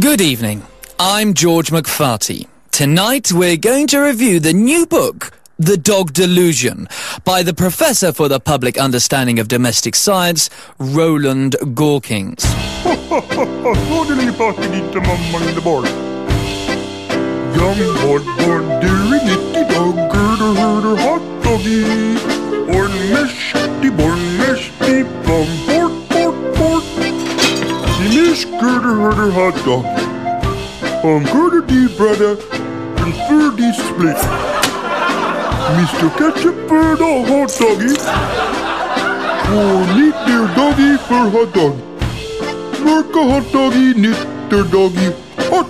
Good evening. I'm George McFarty. Tonight we're going to review the new book, The Dog Delusion, by the Professor for the Public Understanding of Domestic Science, Roland Gorkings. Totally party lite mamma in the bar. Young born dearie nitty dog, girder herder hot doggy. Born meshty, plum port. Finish girder herder hot dog. Girder die brother, and fur die split. Mr. Ketchup for the hot doggy. Oh, neat dear doggy for hot dog. Work a hot doggy, knit their doggy. Hot.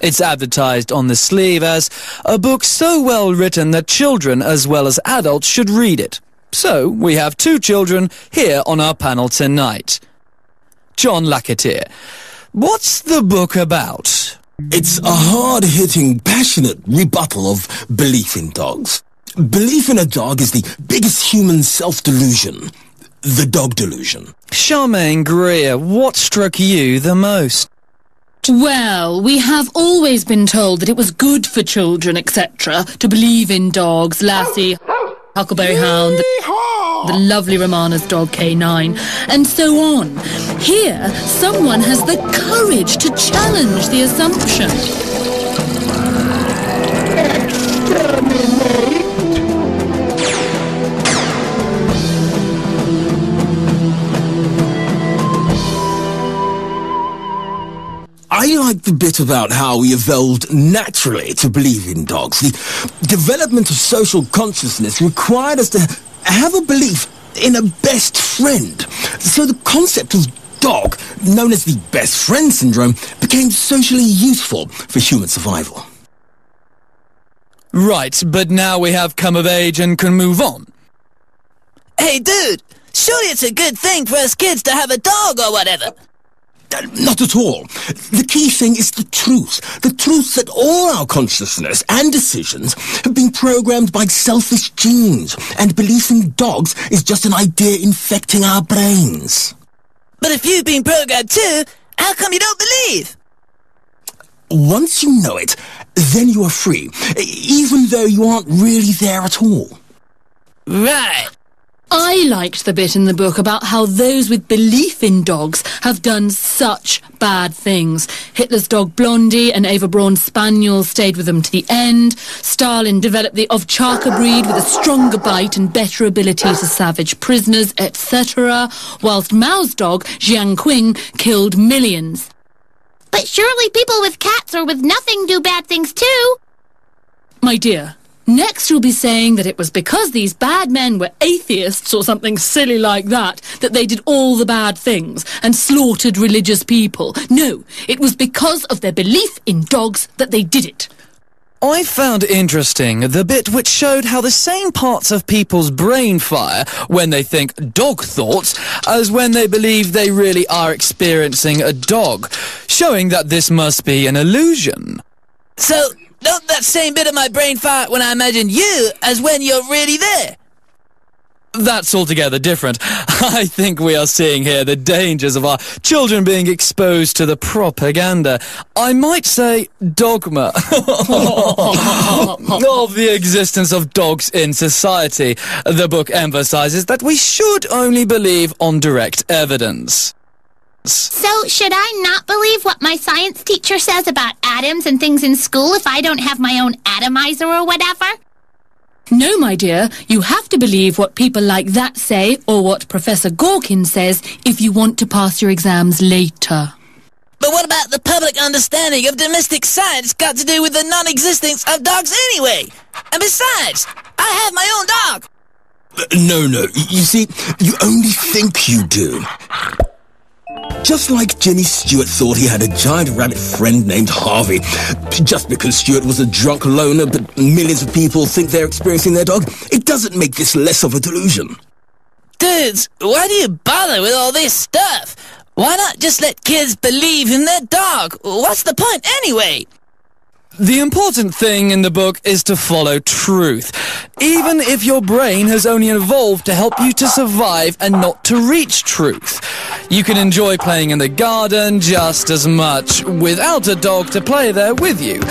It's advertised on the sleeve as a book so well written that children as well as adults should read it. So we have two children here on our panel tonight. John Lacatier, what's the book about? It's a hard-hitting, passionate rebuttal of belief in dogs. Belief in a dog is the biggest human self-delusion. The Dog Delusion. Charmaine Greer, what struck you the most? Well, we have always been told that it was good for children, etc., to believe in dogs, Lassie, Huckleberry Hound, the lovely Romana's dog K9, and so on. Here, someone has the courage to challenge the assumption. I like the bit about how we evolved naturally to believe in dogs. The development of social consciousness required us to have a belief in a best friend. So the concept of dog, known as the best friend syndrome, became socially useful for human survival. Right, but now we have come of age and can move on. Hey, dude, surely it's a good thing for us kids to have a dog or whatever. Not at all. The key thing is the truth. The truth that all our consciousness and decisions have been programmed by selfish genes, and belief in dogs is just an idea infecting our brains. But if you've been programmed too, how come you don't believe? Once you know it, then you are free, even though you aren't really there at all. Right. I liked the bit in the book about how those with belief in dogs have done such bad things. Hitler's dog Blondie, an Ava Braun spaniel, stayed with them to the end. Stalin developed the Ovchaka breed with a stronger bite and better ability to savage prisoners, etc., whilst Mao's dog, Jiang Qing, killed millions. But surely people with cats or with nothing do bad things too. My dear, next you'll be saying that it was because these bad men were atheists or something silly like that they did all the bad things and slaughtered religious people. No, it was because of their belief in dogs that they did it. I found interesting the bit which showed how the same parts of people's brain fire when they think dog thoughts as when they believe they really are experiencing a dog, showing that this must be an illusion. So, don't that same bit of my brain fire when I imagine you as when you're really there? That's altogether different. I think we are seeing here the dangers of our children being exposed to the propaganda. I might say dogma of the existence of dogs in society. The book emphasizes that we should only believe on direct evidence. So, should I not believe what my science teacher says about atoms and things in school if I don't have my own atomizer or whatever? No, my dear, you have to believe what people like that say or what Professor Gorkin says if you want to pass your exams later. But what about the public understanding of domestic science got to do with the non-existence of dogs anyway? And besides, I have my own dog. No, you see, you only think you do. Just like Jimmy Stewart thought he had a giant rabbit friend named Harvey. Just because Stewart was a drunk loner, but millions of people think they're experiencing their dog, it doesn't make this less of a delusion. Dudes, why do you bother with all this stuff? Why not just let kids believe in their dog? What's the point anyway? The important thing in the book is to follow truth, even if your brain has only evolved to help you to survive and not to reach truth. You can enjoy playing in the garden just as much without a dog to play there with you.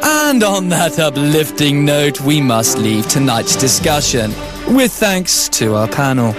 And on that uplifting note, we must leave tonight's discussion with thanks to our panel.